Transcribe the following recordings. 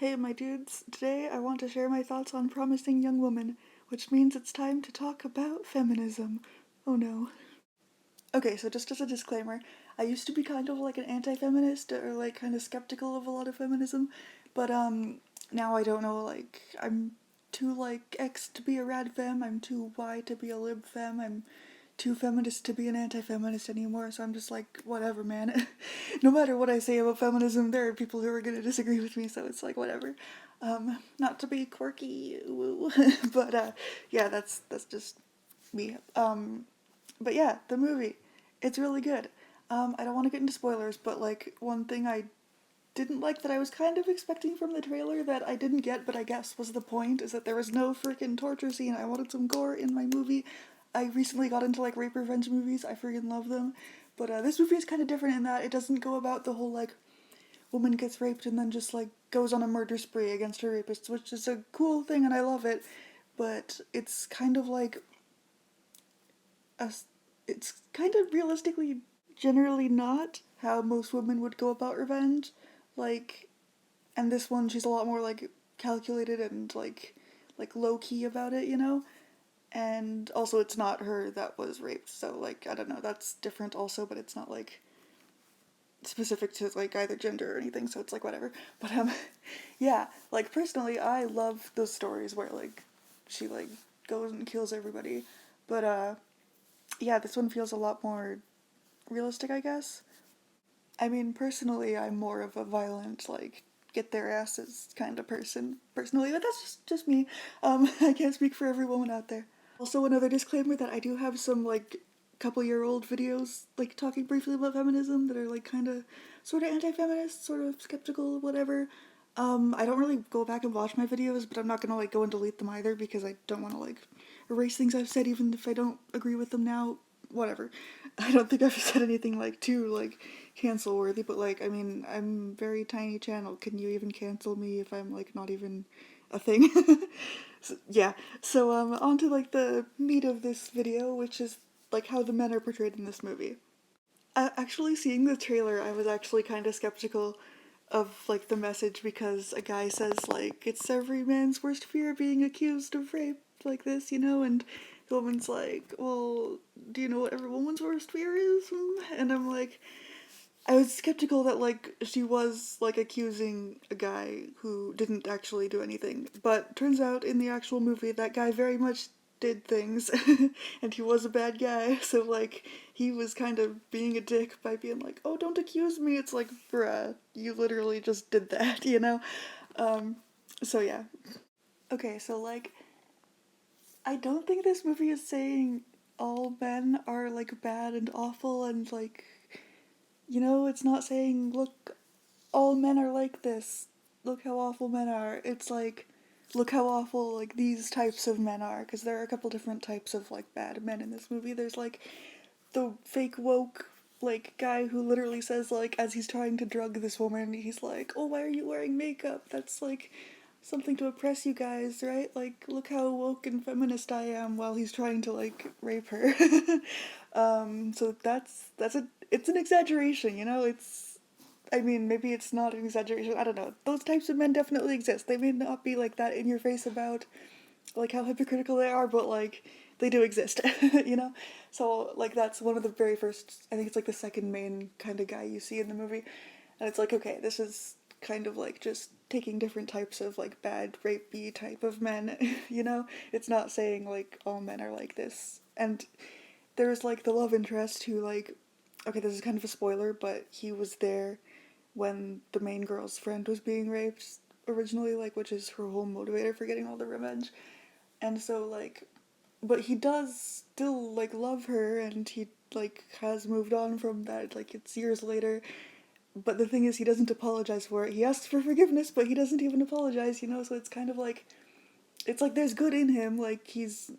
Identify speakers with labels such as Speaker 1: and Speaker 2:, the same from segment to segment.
Speaker 1: Hey, my dudes. Today I want to share my thoughts on Promising Young Woman, which means it's time to talk about feminism. Oh no. Okay, so just as a disclaimer, I used to be kind of like an anti-feminist or like kind of skeptical of a lot of feminism, but now I don't know, like I'm too like X to be a rad fem, I'm too Y to be a lib fem, I'm too feminist to be an anti-feminist anymore, so I'm just like, whatever, man. No matter what I say about feminism, there are people who are gonna disagree with me, so it's like whatever. Not to be quirky, woo. But yeah, that's just me. But yeah, the movie, it's really good. I don't want to get into spoilers, but like one thing I didn't like that I was kind of expecting from the trailer that I didn't get, but I guess was the point, is that there was no freaking torture scene. I wanted some gore in my movie. I recently got into like rape revenge movies. I freaking love them. But this movie is kind of different in that it doesn't go about the whole like woman gets raped and then just like goes on a murder spree against her rapists, which is a cool thing and I love it. But it's kind of like a, it's kind of realistically generally not how most women would go about revenge. Like, and this one she's a lot more like calculated and like low key about it, you know? And also it's not her that was raped, so like I don't know, that's different also, but it's not like specific to like either gender or anything, so it's like whatever. But yeah, like personally I love those stories where like she like goes and kills everybody. But yeah, this one feels a lot more realistic, I guess. I mean, personally, I'm more of a violent, like, get their asses kind of person, personally, but that's just me. I can't speak for every woman out there. Also, another disclaimer that I do have some, like, couple-year-old videos, like, talking briefly about feminism that are, like, kind of sort of anti-feminist, sort of skeptical, whatever. I don't really go back and watch my videos, but I'm not gonna, like, go and delete them either because I don't want to, like, erase things I've said even if I don't agree with them now. Whatever. I don't think I've said anything, like, too, like, cancel worthy, but like I mean I'm very tiny channel. Can you even cancel me if I'm like not even a thing? So, yeah. So on to like the meat of this video, which is like how the men are portrayed in this movie. Actually seeing the trailer, I was actually kind of skeptical of like the message because a guy says like it's every man's worst fear being accused of rape like this, you know, and the woman's like, well, do you know what every woman's worst fear is? And I'm like, I was skeptical that like she was like accusing a guy who didn't actually do anything, but turns out in the actual movie that guy very much did things and he was a bad guy. So like he was kind of being a dick by being like, "Oh, don't accuse me." It's like, "Bruh, you literally just did that," you know? Um so yeah. Okay, so like I don't think this movie is saying all men are like bad and awful and like, you know, it's not saying, look, all men are like this. Look how awful men are. It's like, look how awful like these types of men are. Because there are a couple different types of like bad men in this movie. There's like the fake woke like guy who literally says like as he's trying to drug this woman, he's like, "Oh, why are you wearing makeup? That's like something to oppress you guys, right? Like, look how woke and feminist I am," while he's trying to like rape her. So that's a it's an exaggeration, you know. It's I mean, maybe it's not an exaggeration. I don't know. Those types of men definitely exist. They may not be like that in your face about like how hypocritical they are, but like they do exist, you know? So like that's one of the very first, I think it's like the second main kind of guy you see in the movie. And it's like, okay, this is kind of like just taking different types of like bad rapey type of men, you know? It's not saying like all men are like this. And there's like the love interest who like, okay, this is kind of a spoiler, but he was there when the main girl's friend was being raped originally, like, which is her whole motivator for getting all the revenge. And so like, but he does still like love her and he like has moved on from that, like it's years later. But the thing is he doesn't apologize for it. He asks for forgiveness, but he doesn't even apologize, you know? So it's kind of like, it's like there's good in him, like he's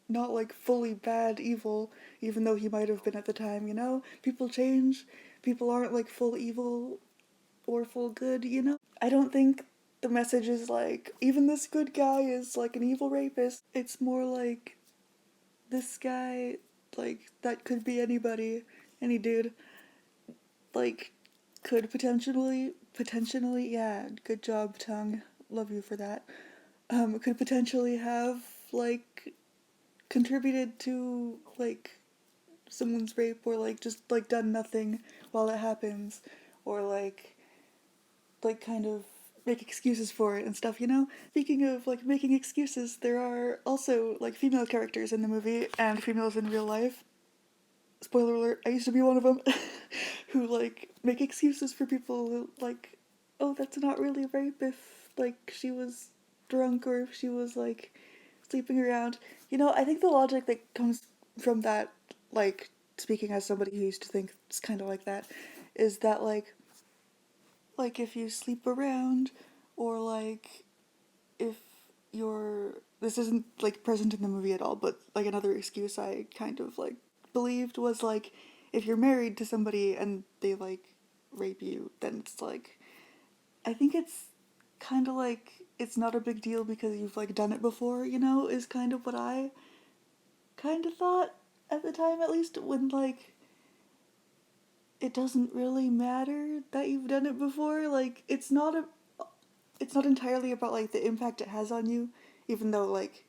Speaker 1: not like fully bad evil, even though he might have been at the time, you know? People change. People aren't like full evil or full good, you know? I don't think the message is like, even this good guy is like an evil rapist. It's more like, this guy, like, that could be anybody, any dude, like, could potentially, yeah, good job, tongue. love you for that, could potentially have like contributed to like someone's rape, or like just like done nothing while it happens, or like kind of make excuses for it and stuff, you know? Speaking of like making excuses, there are also like female characters in the movie and females in real life. Spoiler alert, I used to be one of them who like make excuses for people who, like, oh, that's not really rape if like she was drunk or if she was like sleeping around. You know, I think the logic that comes from that, like speaking as somebody who used to think it's kind of like that, is that like if you sleep around, or like if you're, this isn't like present in the movie at all, but like another excuse I kind of like believed was like if you're married to somebody and they like rape you, then it's like, I think it's kind of like it's not a big deal because you've like done it before, you know, is kind of what I kind of thought at the time, at least, when like it doesn't really matter that you've done it before. Like it's not entirely about like the impact it has on you, even though like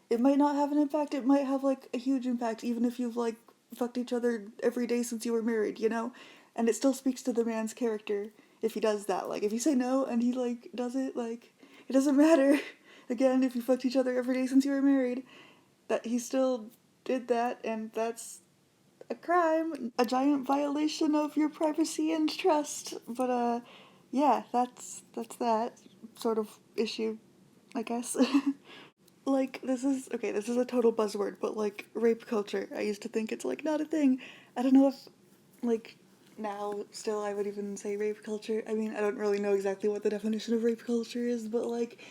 Speaker 1: it might not have an impact, it might have like a huge impact even if you've like fucked each other every day since you were married, you know? And it still speaks to the man's character if he does that. Like if you say no and he like does it, like it doesn't matter. Again, if you fucked each other every day since you were married, that he still did that, and that's a crime, a giant violation of your privacy and trust. But yeah, that's that sort of issue, I guess. Like this is okay, this is a total buzzword, but like rape culture. I used to think it's like not a thing. I don't know if like now still I would even say rape culture. I mean, I don't really know exactly what the definition of rape culture is, but like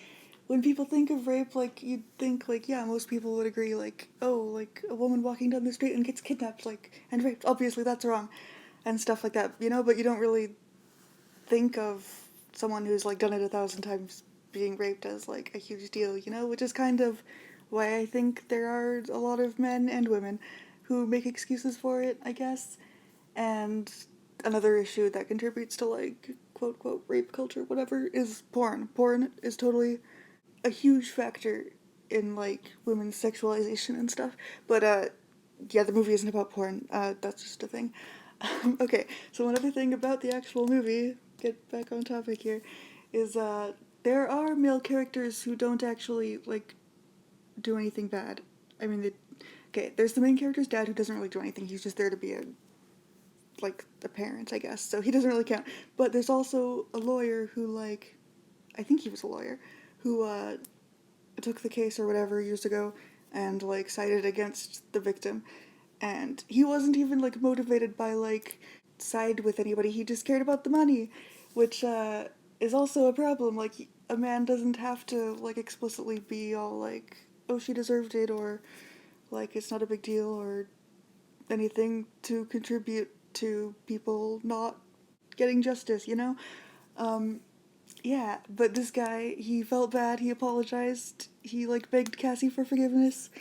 Speaker 1: when people think of rape, like you'd think like, yeah, most people would agree like, oh, like a woman walking down the street and gets kidnapped, like, and raped. Obviously that's wrong, and stuff like that, you know. But you don't really think of someone who's like done it 1,000 times being raped as like a huge deal, you know, which is kind of why I think there are a lot of men and women who make excuses for it, I guess. And another issue that contributes to like quote quote rape culture, whatever, is porn. Porn is totally a huge factor in like women's sexualization and stuff. But yeah, the movie isn't about porn. That's just a thing. Okay, so one other thing about the actual movie, get back on topic here, is there are male characters who don't actually like do anything bad. I mean, okay, there's the main character's dad who doesn't really do anything. He's just there to be a like a parent, I guess. So he doesn't really count. But there's also a lawyer who like, I think he was a lawyer who took the case or whatever years ago and like sided against the victim, and he wasn't even like motivated by like side with anybody. He just cared about the money, which is also a problem. Like a man doesn't have to like explicitly be all like, oh, she deserved it, or like it's not a big deal or anything to contribute to people not getting justice, you know. um yeah, but this guy, he felt bad, he apologized, he like begged Cassie for forgiveness,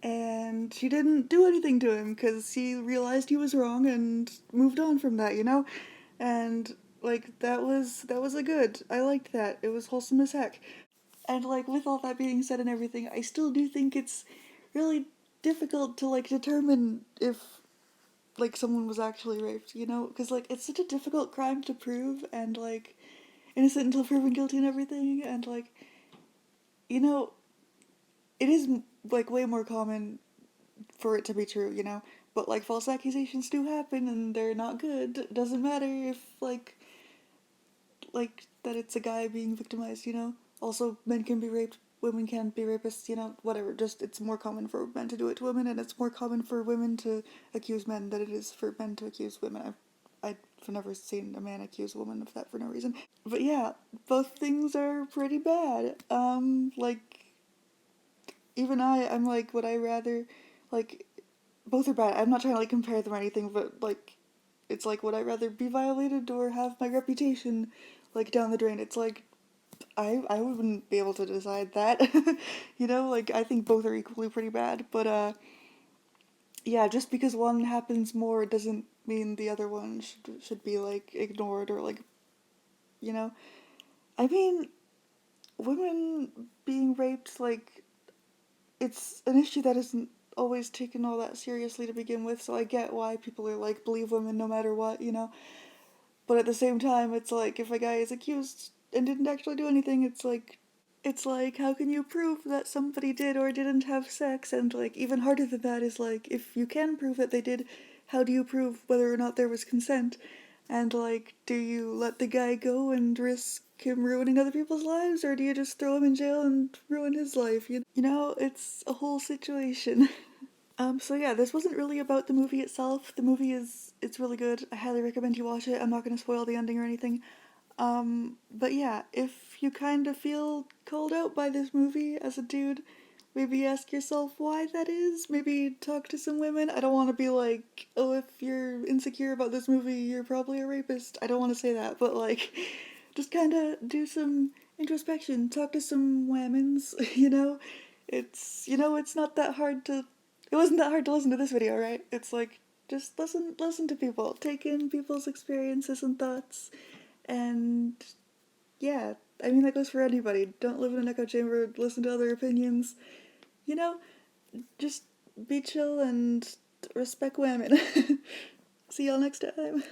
Speaker 1: and she didn't do anything to him because he realized he was wrong and moved on from that, you know? And like that was a good. I liked that. It was wholesome as heck. And like with all that being said and everything, I still do think it's really difficult to like determine if like someone was actually raped, you know? Because like it's such a difficult crime to prove, and like innocent until proven guilty and everything, and like, you know, it is like way more common for it to be true, you know. But like false accusations do happen, and they're not good. It doesn't matter if like that it's a guy being victimized, you know. Also, men can be raped, women can be rapists, you know. Whatever. Just it's more common for men to do it to women, and it's more common for women to accuse men than it is for men to accuse women. I've never seen a man accuse a woman of that for no reason. But yeah, both things are pretty bad. Like even I'm like, would I rather, like, both are bad. I'm not trying to like compare them or anything, but like, it's like, would I rather be violated or have my reputation like down the drain? It's like, I wouldn't be able to decide that, you know. Like I think both are equally pretty bad, but yeah, just because one happens more doesn't mean the other one should be like ignored or like, you know. I mean, women being raped, like, it's an issue that isn't always taken all that seriously to begin with, so I get why people are like, believe women no matter what, you know? But at the same time, it's like, if a guy is accused and didn't actually do anything, it's like, how can you prove that somebody did or didn't have sex? And, like, even harder than that is, like, if you can prove that they did, how do you prove whether or not there was consent? And, like, do you let the guy go and risk him ruining other people's lives, or do you just throw him in jail and ruin his life? You know, it's a whole situation. So yeah, this wasn't really about the movie itself. The movie it's really good. I highly recommend you watch it. I'm not gonna spoil the ending or anything. But yeah, if you kind of feel called out by this movie as a dude, maybe ask yourself why that is. Maybe talk to some women. I don't want to be like, oh, if you're insecure about this movie, you're probably a rapist. I don't want to say that, but like, just kind of do some introspection. Talk to some women's, you know? It's not that hard to. It wasn't that hard to listen to this video, right? It's like, just listen to people. Take in people's experiences and thoughts and yeah, I mean, that goes for anybody. Don't live in an echo chamber, listen to other opinions. You know, just be chill and respect women. See y'all next time.